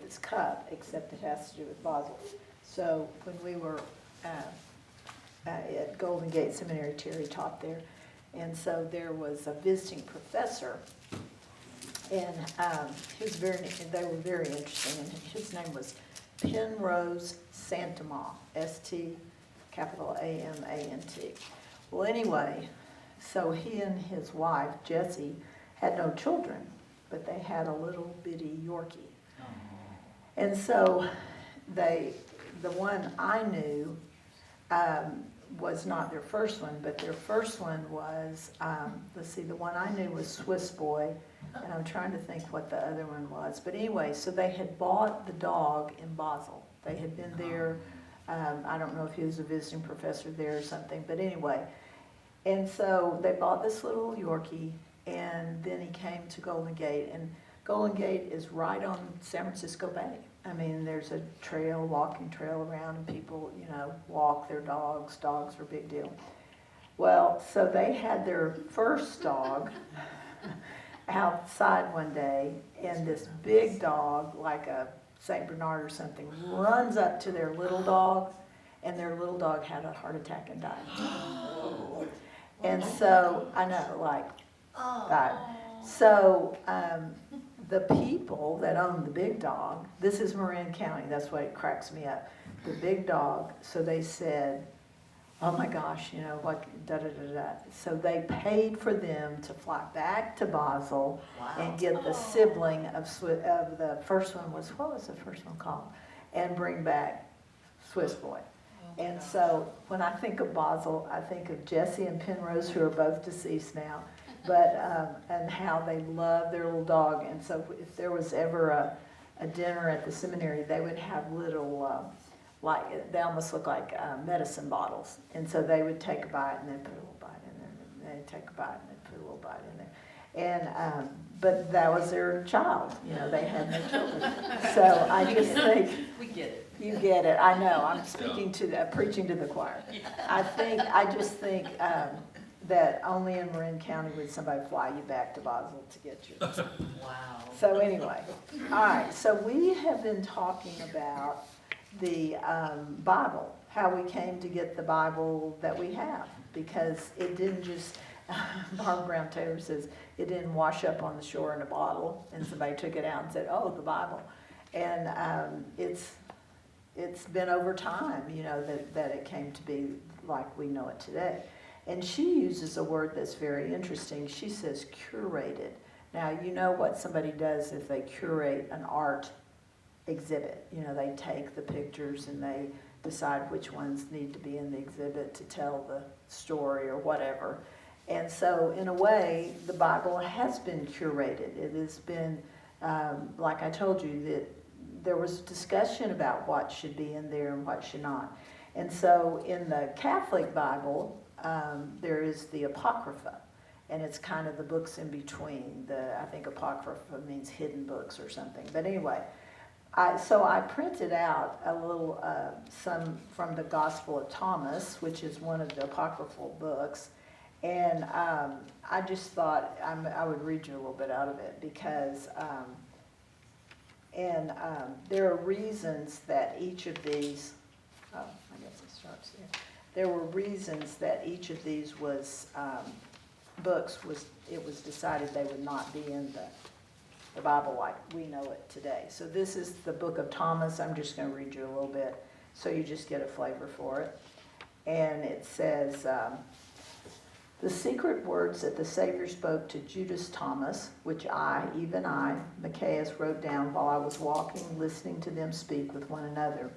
this cup, except it has to do with Basel. So when we were at Golden Gate Seminary, Terry taught there, and so there was a visiting professor, and they were very interesting, and his name was Penrose Santama, S-T capital A-M-A-N-T. Well, anyway, so he and his wife, Jessie, had no children, but they had a little bitty Yorkie. And so the one I knew was not their first one, but their first one was, the one I knew was Swiss Boy, and I'm trying to think what the other one was. But anyway, so they had bought the dog in Basel. They had been there, I don't know if he was a visiting professor there or something, but anyway. And so they bought this little Yorkie, and then he came to Golden Gate, and Golden Gate is right on San Francisco Bay. I mean, there's a walking trail around, and people, walk their dogs. Dogs are a big deal. Well, so they had their first dog outside one day, and this big dog, like a St. Bernard or something, runs up to their little dog, and their little dog had a heart attack and died. And so, I know, died. So, the people that own the big dog, this is Marin County, that's why it cracks me up. The big dog, so they said, oh my gosh, what, da-da-da-da. So they paid for them to fly back to Basel and get the sibling of the first one was, what was the first one called? And bring back Swiss Boy. And so when I think of Basel, I think of Jessie and Penrose, who are both deceased now, but and how they love their little dog. And so if there was ever a dinner at the seminary, they would have little, they almost look like medicine bottles. And so they would take a bite and then put a little bite in there, and they'd take a bite and then put a little bite in there. And but that was their child. They had no children. So I just think we get it. You get it. I know. I'm preaching to the choir. I just think that only in Marin County would somebody fly you back to Basel to get you. Wow. So anyway, all right. So we have been talking about the Bible, how we came to get the Bible that we have, because it didn't just, Barbara Brown Taylor says, it didn't wash up on the shore in a bottle and somebody took it out and said, oh, the Bible. And it's been over time, that it came to be like we know it today. And she uses a word that's very interesting. She says curated. Now, you know what somebody does if they curate an art exhibit. They take the pictures and they decide which ones need to be in the exhibit to tell the story or whatever. And so, in a way, the Bible has been curated. It has been, like I told you, that there was discussion about what should be in there and what should not. And so, in the Catholic Bible, there is the Apocrypha, and it's kind of the books in between. I think Apocrypha means hidden books or something. But anyway, so I printed out a little, some from the Gospel of Thomas, which is one of the apocryphal books. And I just thought I would read you a little bit out of it, because there are reasons that each of these, I guess it starts there. There were reasons that each of these books it was decided they would not be in the Bible like we know it today. So this is the book of Thomas. I'm just going to read you a little bit so you just get a flavor for it. And it says, the secret words that the Savior spoke to Judas Thomas, which even I, Matthias, wrote down while I was walking, listening to them speak with one another.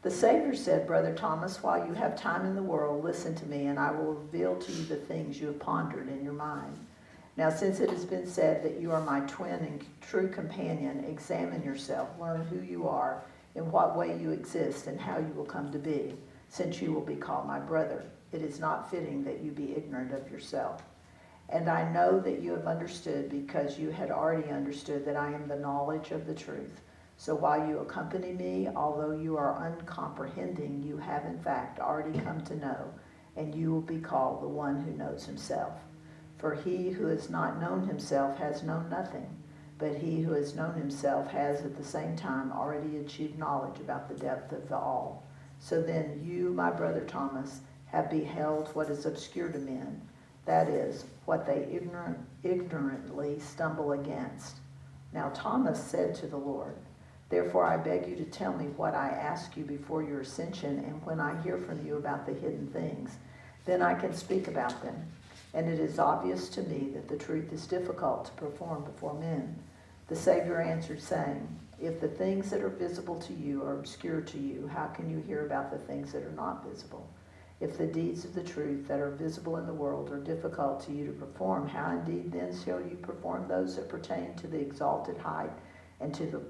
The Savior said, Brother Thomas, while you have time in the world, listen to me, and I will reveal to you the things you have pondered in your mind. Now, since it has been said that you are my twin and true companion, examine yourself, learn who you are, in what way you exist, and how you will come to be, since you will be called my brother. It is not fitting that you be ignorant of yourself. And I know that you have understood, because you had already understood, that I am the knowledge of the truth. So while you accompany me, although you are uncomprehending, you have in fact already come to know, and you will be called the one who knows himself. For he who has not known himself has known nothing, But he who has known himself has at the same time already achieved knowledge about the depth of the all. So then you, my brother Thomas, have beheld what is obscure to men, that is, what they ignorantly stumble against. Now Thomas said to the Lord, therefore I beg you to tell me what I ask you before your ascension, and when I hear from you about the hidden things, then I can speak about them. And it is obvious to me that the truth is difficult to perform before men. The Savior answered, saying, if the things that are visible to you are obscure to you, how can you hear about the things that are not visible? If the deeds of the truth that are visible in the world are difficult to you to perform, how indeed then shall you perform those that pertain to the exalted height and to the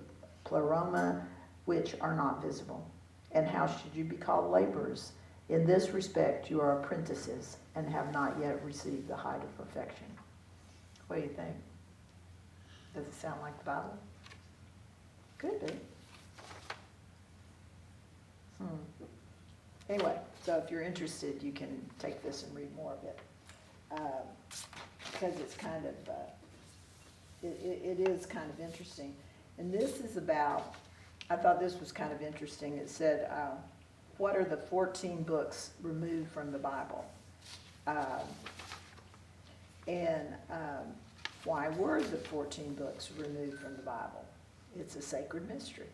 pleroma which are not visible? And how should you be called laborers? In this respect you are apprentices and have not yet received the height of perfection. What do you think? Does it sound like the Bible? Could be. Anyway, so if you're interested, you can take this and read more of it. Because it's kind of, it is kind of interesting. And this is about, I thought this was kind of interesting. It said, what are the 14 books removed from the Bible? Why were the 14 books removed from the Bible? It's a sacred mystery.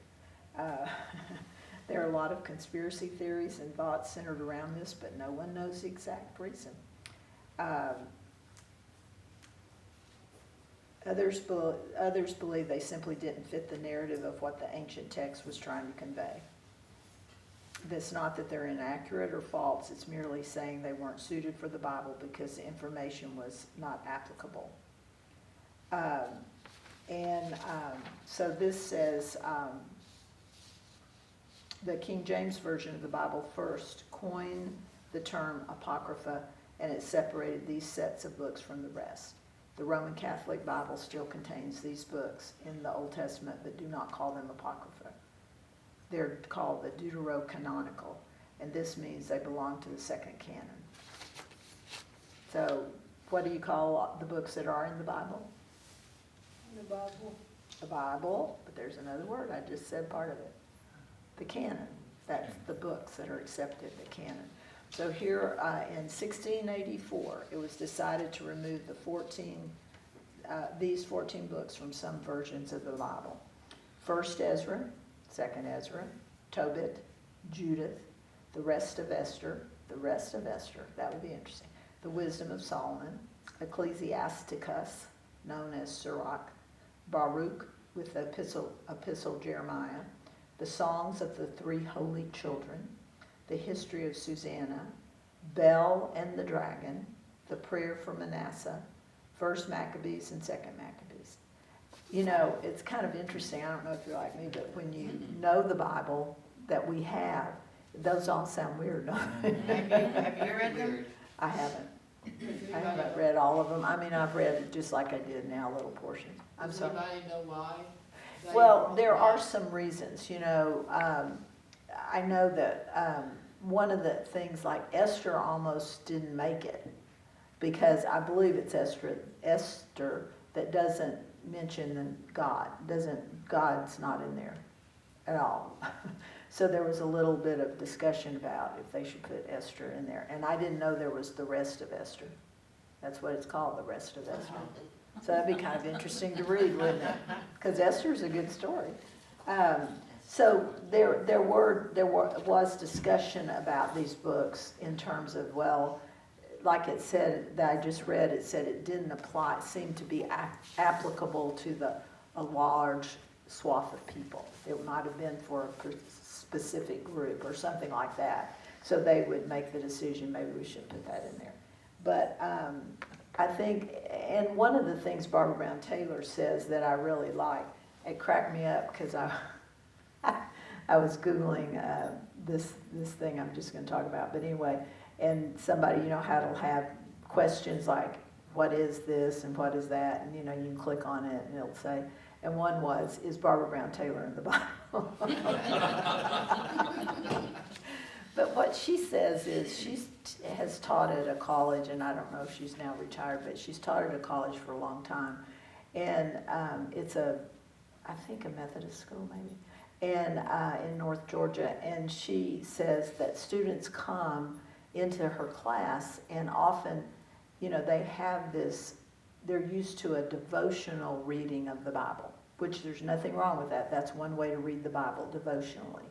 There are a lot of conspiracy theories and thoughts centered around this, but no one knows the exact reason. Others believe they simply didn't fit the narrative of what the ancient text was trying to convey. It's not that they're inaccurate or false, it's merely saying they weren't suited for the Bible because the information was not applicable. So this says, the King James Version of the Bible first coined the term Apocrypha, and it separated these sets of books from the rest. The Roman Catholic Bible still contains these books in the Old Testament, but do not call them Apocrypha. They're called the Deuterocanonical, and this means they belong to the second canon. So, what do you call the books that are in the Bible? The Bible. The Bible, but there's another word, I just said part of it. The canon, that's the books that are accepted, the canon. So here in 1684, it was decided to remove these 14 books from some versions of the Bible. First Ezra, Second Ezra, Tobit, Judith, the rest of Esther, that would be interesting, the Wisdom of Solomon, Ecclesiasticus, known as Sirach, Baruch with the Epistle Jeremiah, the Songs of the Three Holy Children, the History of Susanna, Bel and the Dragon, the Prayer for Manasseh, First Maccabees and Second Maccabees. You know, it's kind of interesting, I don't know if you're like me, but when you know the Bible that we have, those all sound weird, don't they? Have you read them? I haven't. I haven't read all of them. I mean, I've read it just like I did now, little portions. Does anybody know why? Well, there are some reasons, you know. I know that one of the things, like Esther almost didn't make it because I believe it's Esther that doesn't mention God. God's not in there at all. So there was a little bit of discussion about if they should put Esther in there. And I didn't know there was the rest of Esther. That's what it's called, the rest of Esther. So that'd be kind of interesting to read, wouldn't it? Because Esther's a good story. So there was discussion about these books in terms of, well, like it said, that I just read, it said it didn't apply, it seemed to be applicable to a large swath of people. It might have been for a specific group or something like that. So they would make the decision, maybe we should put that in there. But I think, and one of the things Barbara Brown Taylor says that I really like, it cracked me up because I was Googling this thing I'm just going to talk about, but anyway, and somebody, you know, how it'll have questions like, what is this and what is that, and you know, you can click on it and it'll say, and one was, is Barbara Brown Taylor in the Bible? But what she says is she has taught at a college, and I don't know if she's now retired, but she's taught at a college for a long time. And it's I think a Methodist school maybe, and in North Georgia. And she says that students come into her class and often, they have this, they're used to a devotional reading of the Bible, which there's nothing wrong with that. That's one way to read the Bible, devotionally.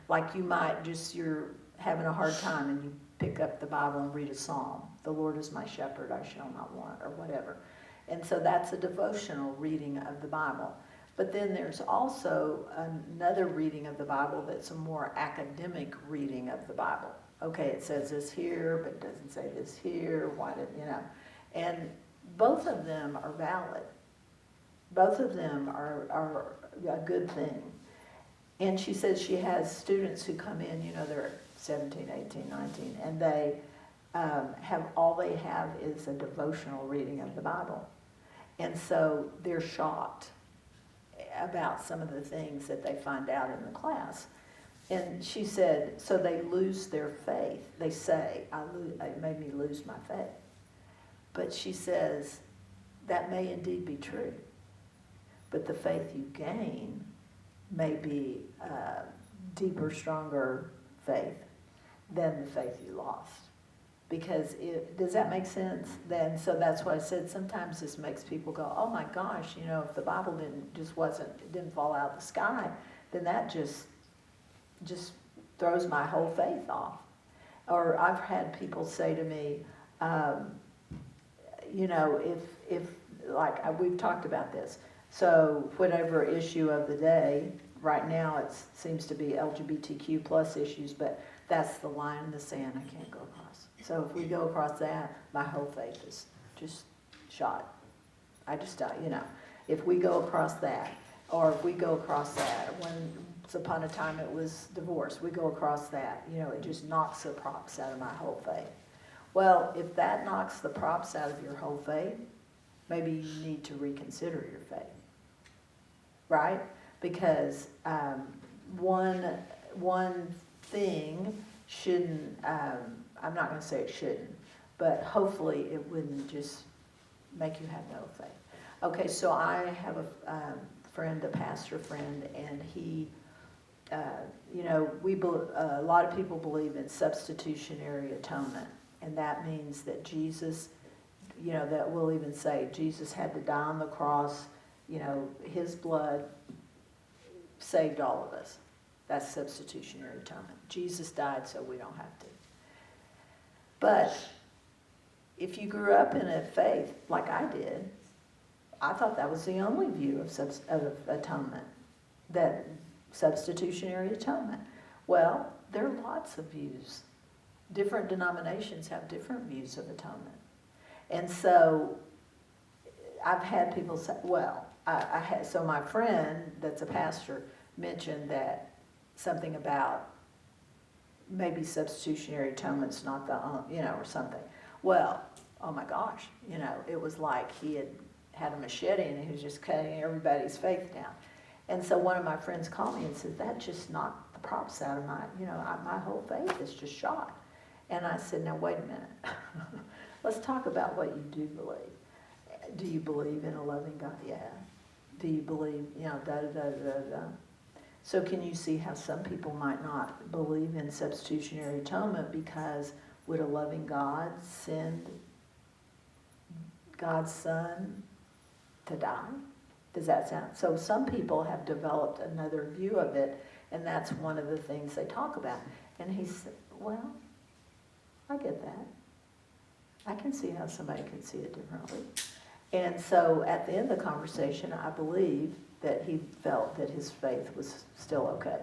Like you might you're having a hard time and you pick up the Bible and read a psalm. The Lord is my shepherd, I shall not want, or whatever. And so that's a devotional reading of the Bible. But then there's also another reading of the Bible that's a more academic reading of the Bible. Okay, it says this here, but it doesn't say this here. Why didn't, And both of them are valid. Both of them are a good thing. And she says she has students who come in, they're 17, 18, 19, and they all they have is a devotional reading of the Bible. And so they're shocked about some of the things that they find out in the class. And she said, so they lose their faith. They say, it made me lose my faith. But she says, that may indeed be true. But the faith you gain may be deeper, stronger faith than the faith you lost. Because does that make sense? Then, so that's why I said sometimes this makes people go, oh my gosh, if the Bible didn't fall out of the sky, then that just throws my whole faith off. Or I've had people say to me, if we've talked about this. So whatever issue of the day, right now it seems to be LGBTQ plus issues, but that's the line in the sand I can't go across. So if we go across that, my whole faith is just shot. I just, if we go across that, or if we go across that, once upon a time it was divorce, we go across that, it just knocks the props out of my whole faith. Well, if that knocks the props out of your whole faith, maybe you need to reconsider your faith, right? Because one thing shouldn't, I'm not going to say it shouldn't, but hopefully it wouldn't just make you have no faith. Okay, so I have a friend, a pastor friend, and he, a lot of people believe in substitutionary atonement, and that means that Jesus, that we'll even say Jesus had to die on the cross, his blood saved all of us. That's substitutionary atonement. Jesus died so we don't have to. But if you grew up in a faith like I did, I thought that was the only view of atonement, that substitutionary atonement. Well, there are lots of views. Different denominations have different views of atonement. And so I've had people say, well, so my friend that's a pastor mentioned that something about maybe substitutionary atonement's not the, or something. Well, oh my gosh, it was like he had a machete and he was just cutting everybody's faith down. And so one of my friends called me and said, that just knocked the props out of my, my whole faith is just shot. And I said, now wait a minute. Let's talk about what you do believe. Do you believe in a loving God? Yeah. Do you believe, da-da-da-da-da? So can you see how some people might not believe in substitutionary atonement because would a loving God send God's Son to die? Does that sound? So some people have developed another view of it, and that's one of the things they talk about. And he said, well, I get that. I can see how somebody can see it differently. And so at the end of the conversation, I believe that he felt that his faith was still okay.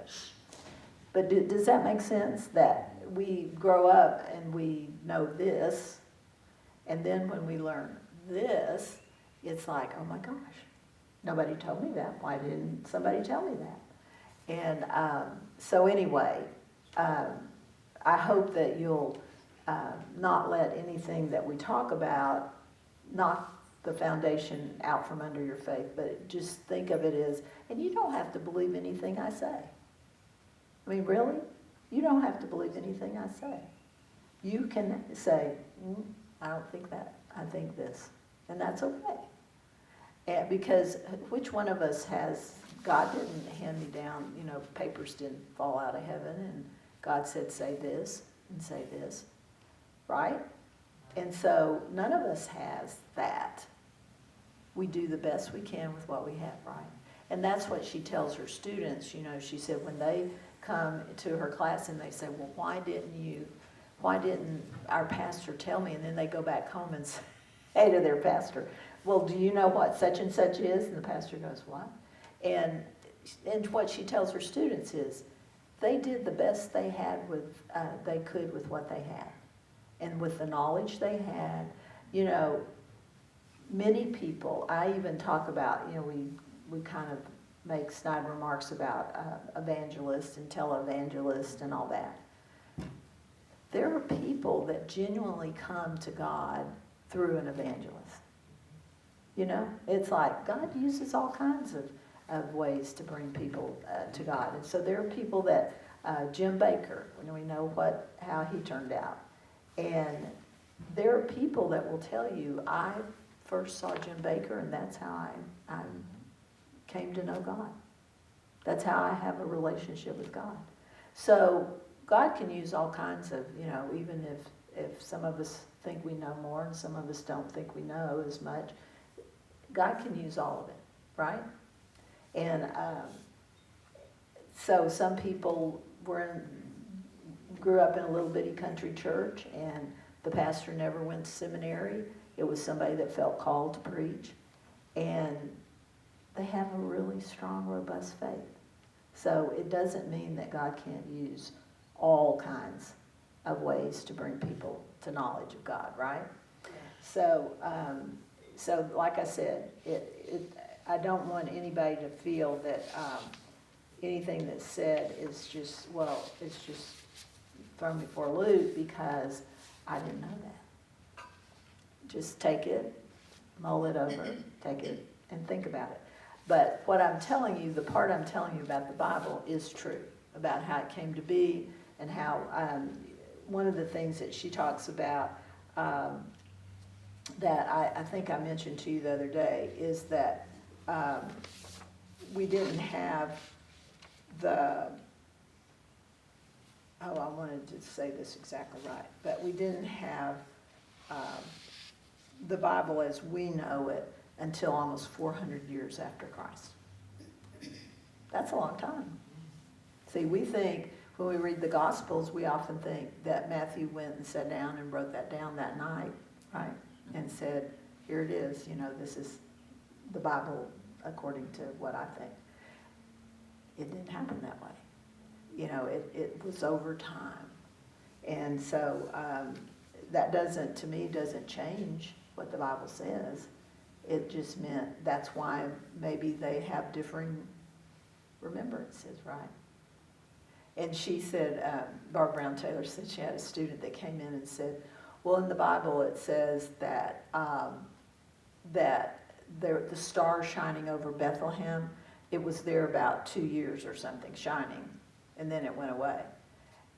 But does that make sense? That we grow up and we know this, and then when we learn this, it's like, oh my gosh, nobody told me that. Why didn't somebody tell me that? And so anyway, I hope that you'll not let anything that we talk about knock the foundation out from under your faith, but just think of it as, and you don't have to believe anything I say. I mean, really? You don't have to believe anything I say. You can say, I don't think that, I think this, and that's okay. And because which one of us has, God didn't hand me down, papers didn't fall out of heaven and God said, say this and say this, right? And so none of us has that. We do the best we can with what we have, right? And that's what she tells her students. She said when they come to her class and they say, well, why didn't our pastor tell me? And then they go back home and say to their pastor, well, do you know what such and such is? And the pastor goes, what? And what she tells her students is, they did the best they could with what they had. And with the knowledge they had, many people, I even talk about, we kind of make snide remarks about evangelists and televangelists and all that. There are people that genuinely come to God through an evangelist. It's like God uses all kinds of ways to bring people to God. And so there are people that, Jim Baker, we know how he turned out. And there are people that will tell you, I first saw Jim Baker and that's how I came to know God. That's how I have a relationship with God. So God can use all kinds of, even if some of us think we know more and some of us don't think we know as much, God can use all of it, right? And so some people grew up in a little bitty country church and the pastor never went to seminary. It was somebody that felt called to preach. And they have a really strong, robust faith. So it doesn't mean that God can't use all kinds of ways to bring people to knowledge of God, right? So like I said, I don't want anybody to feel that anything that's said is just, it's just throw me for a loop because I didn't know that. Just take it, mull it over, take it and think about it. But what I'm telling you, the part I'm telling you about the Bible is true, about how it came to be and how one of the things that she talks about that I think I mentioned to you the other day is that we didn't have I wanted to say this exactly right, but we didn't have the Bible as we know it until almost 400 years after Christ. That's a long time. See, we think, when we read the Gospels, we often think that Matthew went and sat down and wrote that down that night, right? And said, here it is, this is the Bible according to what I think. It didn't happen that way. It was over time. And so that to me, doesn't change what the Bible says. It just meant that's why maybe they have differing remembrances, right? And she said, Barbara Brown Taylor said she had a student that came in and said, well, in the Bible it says that the star shining over Bethlehem, it was there about 2 years or something, shining, and then it went away.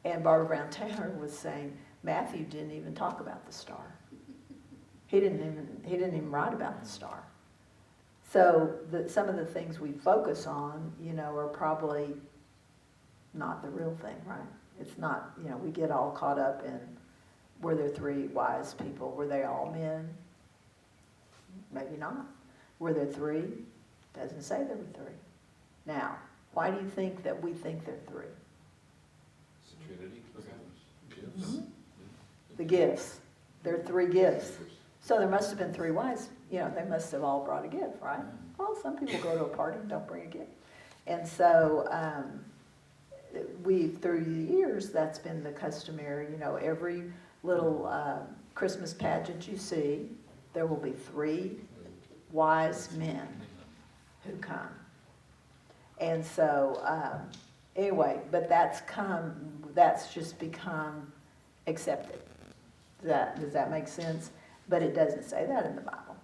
And Barbara Brown Taylor was saying, Matthew didn't even talk about the star. He didn't even write about the star. So some of the things we focus on, are probably not the real thing, right? It's not, we get all caught up in, were there 3 wise people? Were they all men? Maybe not. Were there 3? Doesn't say there were 3. Now, why do you think that we think there are 3? It's the Trinity. Gifts. Mm-hmm. The gifts. There are 3 gifts. So there must have been 3 wise. They must have all brought a gift, right? Well, some people go to a party and don't bring a gift. And so through the years, that's been the customary, every little Christmas pageant you see, there will be 3 wise men who come. And so, anyway, but that's just become accepted. Does that make sense? But it doesn't say that in the Bible.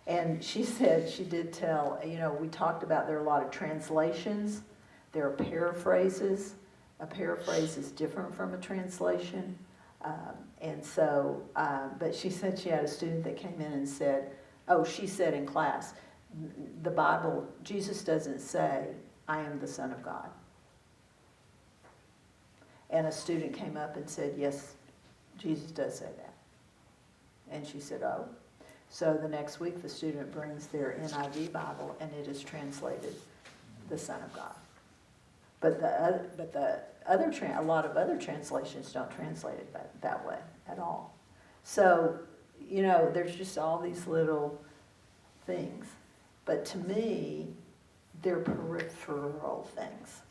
And she said, she did tell, we talked about there are a lot of translations. There are paraphrases. A paraphrase is different from a translation. But she said she had a student that came in and said, she said in class, the Bible, Jesus doesn't say, I am the Son of God. And a student came up and said, yes, Jesus does say that. And she said, oh. So the next week the student brings their NIV Bible and it is translated, the Son of God. But a lot of other translations don't translate it that way at all. So, there's just all these little things. But to me, they're peripheral things.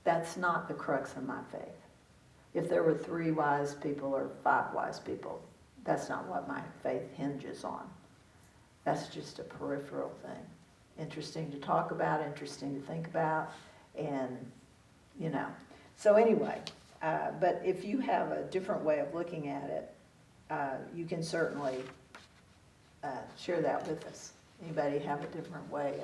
That's not the crux of my faith. If there were 3 wise people or 5 wise people, that's not what my faith hinges on. That's just a peripheral thing. Interesting to talk about, interesting to think about, and, So anyway, but if you have a different way of looking at it, you can certainly share that with us. Anybody have a different way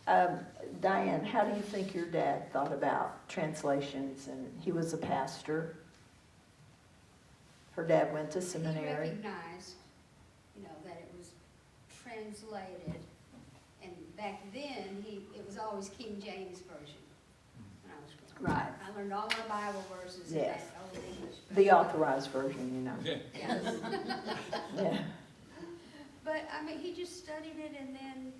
of... Diane, how do you think your dad thought about translations? And he was a pastor. Her dad went to seminary. He recognized, that it was translated, and back then, it was always King James Version when I was growing up. Right. I learned all my Bible verses in Yes. that old English. The authorized version, Yes. Yeah. But, he just studied it and then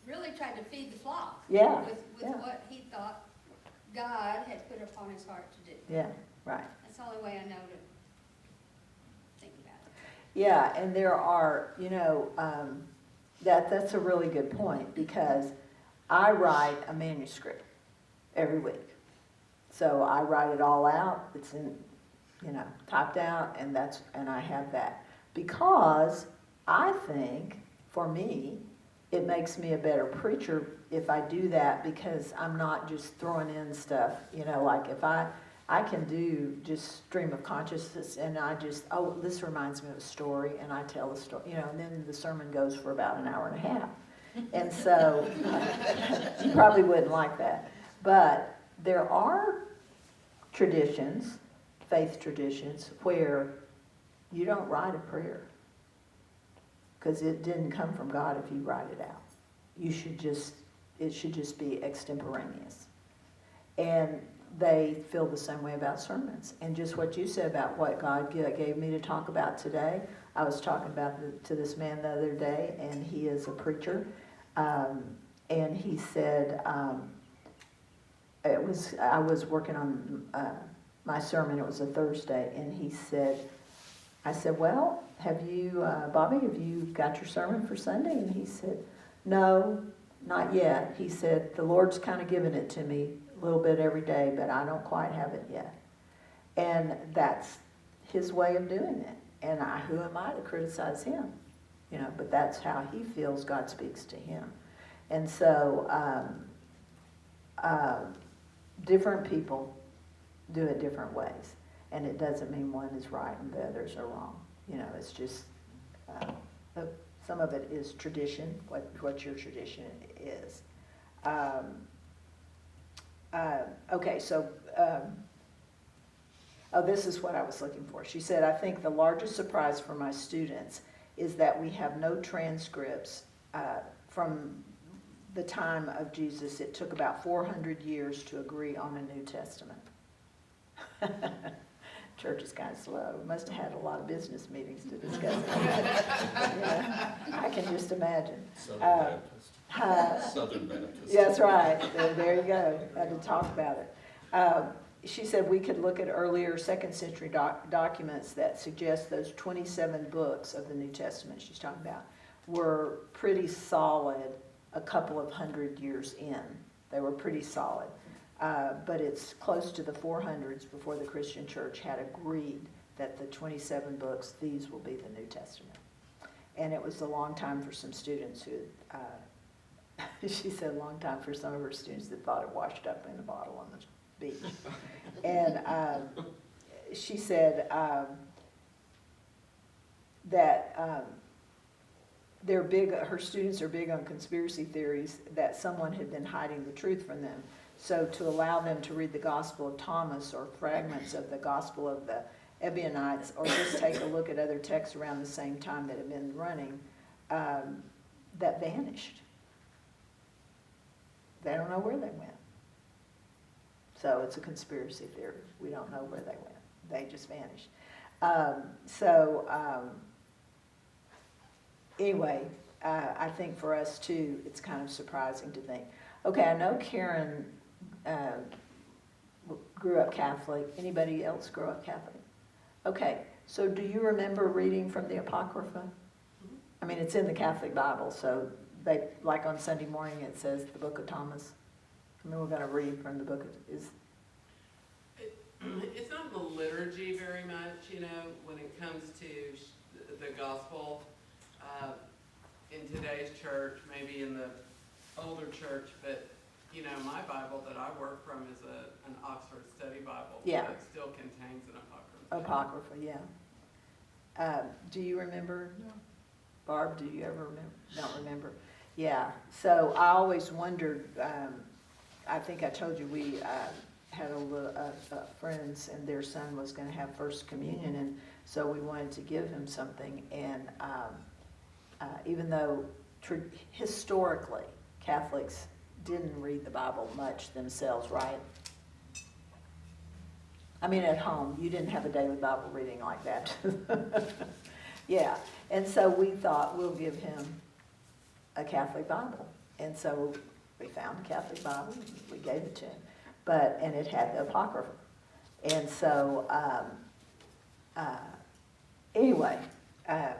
really tried to feed the flock. Yeah, With yeah. what he thought God had put upon his heart to do. Yeah, right. That's the only way I know to think about it. Yeah, and there are, that's a really good point, because I write a manuscript every week. So I write it all out, it's in, typed out, and I have that. Because I think, for me, it makes me a better preacher if I do that, because I'm not just throwing in stuff, like if I can do just stream of consciousness, and this reminds me of a story, and I tell the story, and then the sermon goes for about an hour and a half. And so, you probably wouldn't like that. But there are traditions, faith traditions, where you don't write a prayer. Because it didn't come from God if you write it out. It should just be extemporaneous. And they feel the same way about sermons. And just what you said about what God gave me to talk about today, I was talking about to this man the other day, and he is a preacher. And he said, I was working on my sermon, it was a Thursday, and I said, well, Bobby, have you got your sermon for Sunday? And he said, no, not yet. He said, the Lord's kind of given it to me a little bit every day, but I don't quite have it yet. And that's his way of doing it. And who am I to criticize him? But that's how he feels God speaks to him. And so, different people do it different ways. And it doesn't mean one is right and the others are wrong. It's just, some of it is tradition, what your tradition is. Okay, so, this is what I was looking for. She said, I think the largest surprise for my students is that we have no transcripts from the time of Jesus. It took about 400 years to agree on a New Testament. Church is kind of slow. Must have had a lot of business meetings to discuss it. I can just imagine. Southern Baptist. Southern Baptist. That's right. There you go. Had to talk about it. She said we could look at earlier 2nd century documents that suggest those 27 books of the New Testament she's talking about were pretty solid a couple of hundred years in. They were pretty solid. But it's close to the 400s before the Christian church had agreed that the 27 books, these will be the New Testament. And it was a long time for some students who, she said a long time for some of her students that thought it washed up in a bottle on the beach. And she said that her students are big on conspiracy theories that someone had been hiding the truth from them. So to allow them to read the Gospel of Thomas or fragments of the Gospel of the Ebionites, or just take a look at other texts around the same time that have been running, that vanished. They don't know where they went. So it's a conspiracy theory. We don't know where they went. They just vanished. Anyway, I think for us too, it's kind of surprising to think, okay, I know Karen grew up Catholic. Anybody else grow up Catholic? Okay, so do you remember reading from the Apocrypha? I mean, it's in the Catholic Bible, so they, like on Sunday morning it says the Book of Thomas. I mean, we're going to read from the book of, It's not in the liturgy very much, you know, when it comes to the gospel. In today's church, maybe in the older church, but, you know, my Bible that I work from is an Oxford Study Bible. Yeah. So it still contains an Apocrypha. Apocrypha, yeah. Do you remember? No. Barb, do you ever remember? Don't remember? Yeah, so I always wondered, I think I told you we had friends and their son was going to have First Communion, and so we wanted to give him something, and even though historically Catholics didn't read the Bible much themselves, right? I mean, at home, you didn't have a daily Bible reading like that. Yeah, and so we thought we'll give him a Catholic Bible. And so we found a Catholic Bible, we gave it to him, and it had the Apocrypha. And so, anyway, and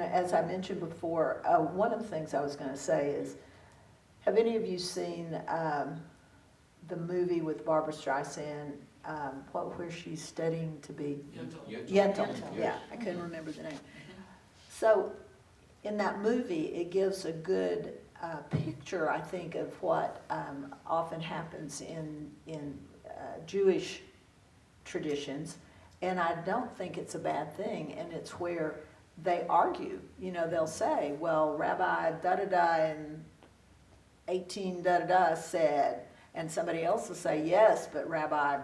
as I mentioned before, one of the things I was going to say is, have any of you seen the movie with Barbara Streisand, where she's studying to be? Yentl. Yeah, I couldn't remember the name. So, in that movie, it gives a good picture, I think, of what often happens in Jewish traditions, and I don't think it's a bad thing, and it's where they argue. You know, they'll say, well, Rabbi da-da-da in 18 da-da-da said, and somebody else will say, yes, but Rabbi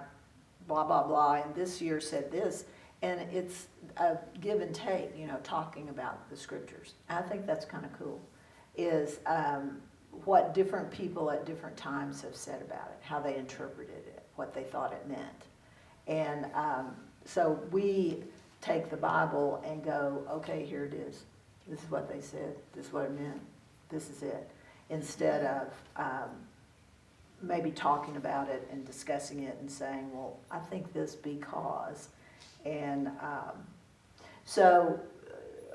blah, blah, blah, and this year said this, and it's a give and take, you know, talking about the scriptures. I think that's kind of cool, is what different people at different times have said about it, how they interpreted it, what they thought it meant. And so we take the Bible and go, okay, here it is. This is what they said. This is what it meant. This is it. Instead of maybe talking about it and discussing it and saying, well, I think this because. And so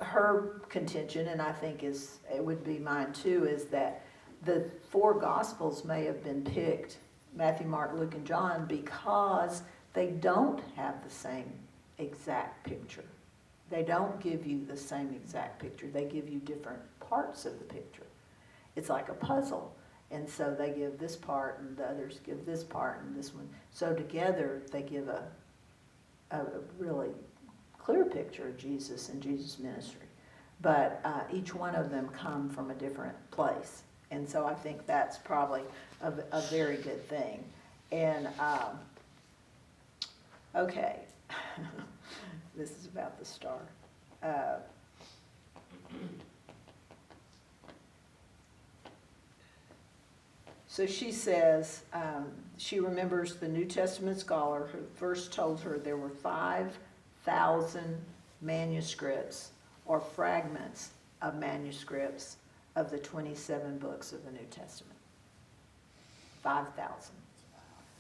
her contention, and I think it would be mine too, is that the four Gospels may have been picked, Matthew, Mark, Luke, and John, because they don't have the same exact picture. They don't give you the same exact picture. They give you different parts of the picture. It's like a puzzle. And so they give this part, and the others give this part, and this one. So together, they give a really clear picture of Jesus and Jesus' ministry. But each one of them come from a different place. And so I think that's probably a very good thing. And, okay, this is about the star. So she says she remembers the New Testament scholar who first told her there were 5,000 manuscripts or fragments of manuscripts of the 27 books of the New Testament. 5,000.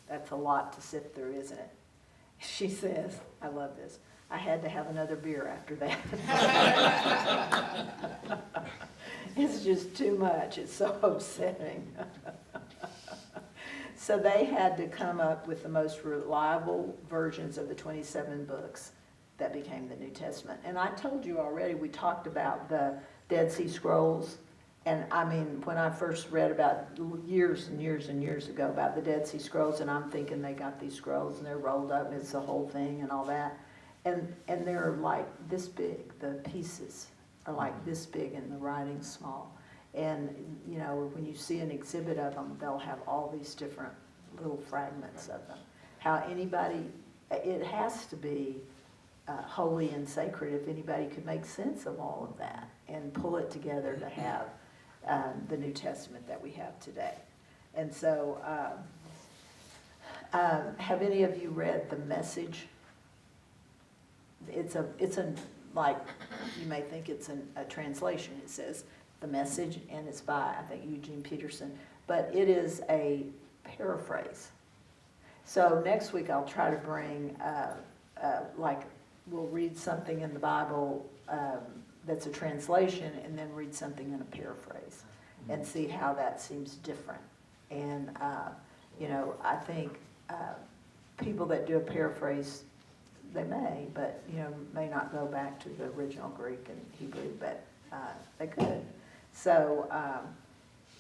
That's a lot to sift through, isn't it? She says, I love this, I had to have another beer after that. It's just too much. It's so upsetting. So they had to come up with the most reliable versions of the 27 books that became the New Testament. And I told you already, we talked about the Dead Sea Scrolls. And I mean, when I first read about years and years and years ago about the Dead Sea Scrolls, and I'm thinking they got these scrolls and they're rolled up and it's the whole thing and all that. And they're like this big, the pieces are like this big and the writing's small. And, you know, when you see an exhibit of them, they'll have all these different little fragments of them. How anybody, it has to be holy and sacred if anybody could make sense of all of that and pull it together to have the New Testament that we have today. And so, have any of you read The Message? It's like, you may think it's a translation. It says The Message, and it's by, I think, Eugene Peterson. But it is a paraphrase. So next week I'll try to bring, like, we'll read something in the Bible that's a translation, and then read something in a paraphrase, and see how that seems different. And, you know, I think people that do a paraphrase, they may, but, you know, may not go back to the original Greek and Hebrew, but they could. So,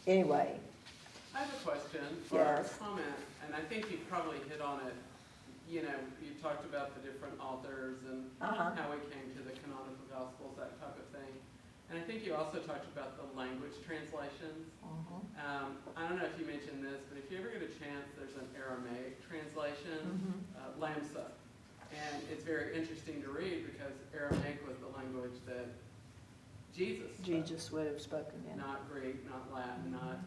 anyway. I have a question or a comment, and I think you probably hit on it. You know, you talked about the different authors and how we came to the canonical Gospels, that type of thing. And I think you also talked about the language translations. I don't know if you mentioned this, but if you ever get a chance, there's an Aramaic translation, Lamsa. And it's very interesting to read because Aramaic was the language that Jesus would have spoken in. Not Greek, not Latin, not,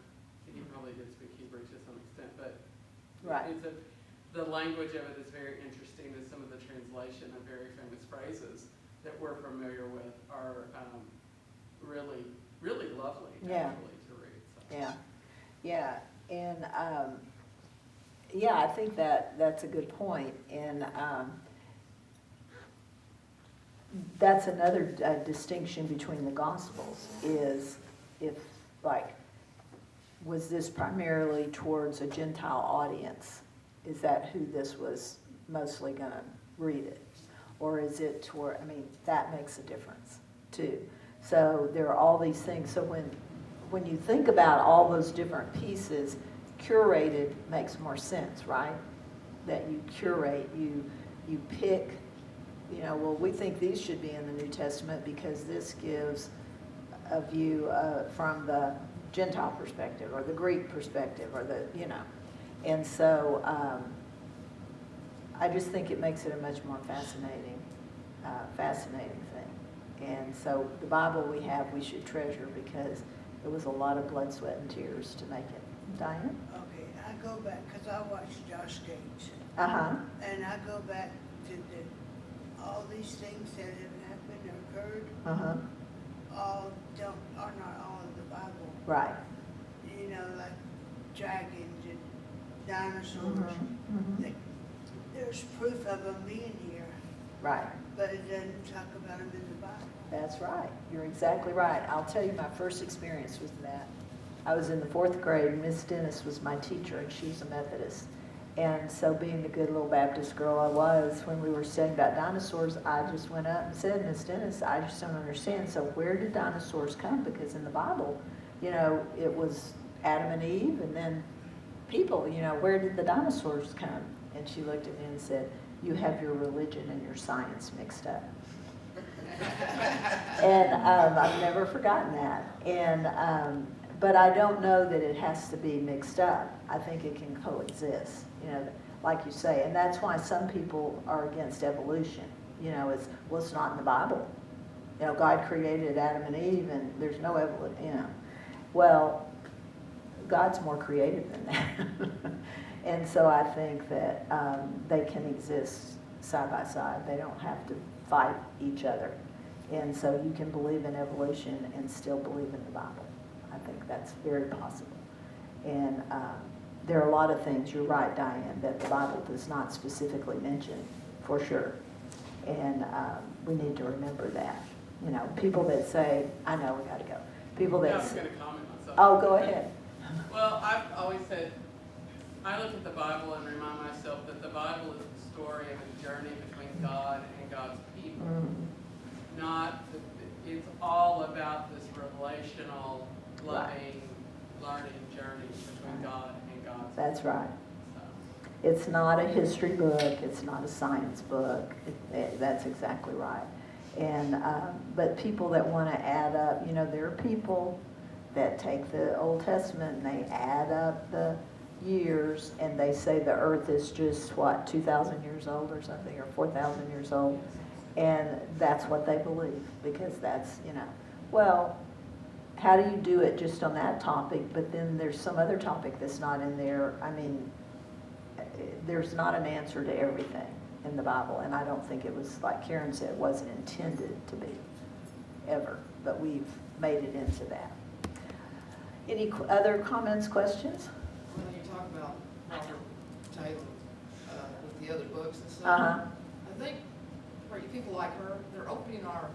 he probably did speak Hebrew to some extent, but the language of it is very interesting, and some of the translation of very famous phrases that we're familiar with are really, really lovely actually to read. So. Yeah, and I think that's a good point, and that's another distinction between the Gospels is if, like, was this primarily towards a Gentile audience? Is that who this was mostly going to read it? Or is it toward, I mean, that makes a difference too. So there are all these things. So when you think about all those different pieces, curated makes more sense, right? That you curate, you pick, you know, well, we think these should be in the New Testament because this gives a view from the Gentile perspective or the Greek perspective or the, you know. And so I just think it makes it a much more fascinating thing. And so the Bible we have, we should treasure because it was a lot of blood, sweat, and tears to make it. Diane? Okay, I go back, because I watched Josh Gates. And I go back to all these things that have happened or occurred. Are not all in the Bible. Right. You know, like dragons and dinosaurs. There's proof of them being here. Right. But it doesn't talk about them in the Bible. That's right. You're exactly right. I'll tell you my first experience with that. I was in the 4th grade. Miss Dennis was my teacher, and she's a Methodist. And so being the good little Baptist girl I was, when we were studying about dinosaurs, I just went up and said, Miss Dennis, I just don't understand. So where did dinosaurs come? Because in the Bible, you know, it was Adam and Eve and then people, you know, where did the dinosaurs come? And she looked at me and said, you have your religion and your science mixed up. And I've never forgotten that. And but I don't know that it has to be mixed up. I think it can coexist, you know, like you say. And that's why some people are against evolution. You know, it's not in the Bible. You know, God created Adam and Eve, and there's no evolution, you know. Well, God's more creative than that. And so I think that they can exist side by side. They don't have to fight each other. And so you can believe in evolution and still believe in the Bible. I think that's very possible. And there are a lot of things, you're right, Diane, that the Bible does not specifically mention, for sure. And we need to remember that. You know, people that say, I know, we got to go. People that I was say, going to comment on something. oh, go ahead. Well, I've always said, I look at the Bible and remind myself that the Bible is the story of a journey between God and God's people. It's all about this relational, loving, learning journey between God and God's people. That's right. So. It's not a history book. It's not a science book. That's exactly right. And but people that want to add up, you know, there are people that take the Old Testament and they add up the years and they say the earth is just, what, 2,000 years old or something, or 4,000 years old. And that's what they believe, because that's, well, how do you do it just on that topic, but then there's some other topic that's not in there? I mean, there's not an answer to everything in the Bible, and I don't think it was, like Karen said, it wasn't intended to be, ever, but we've made it into that. Any other comments, questions? When you talk about Robert Taylor with the other books and stuff, Uh-huh. I think for people like her, they're opening our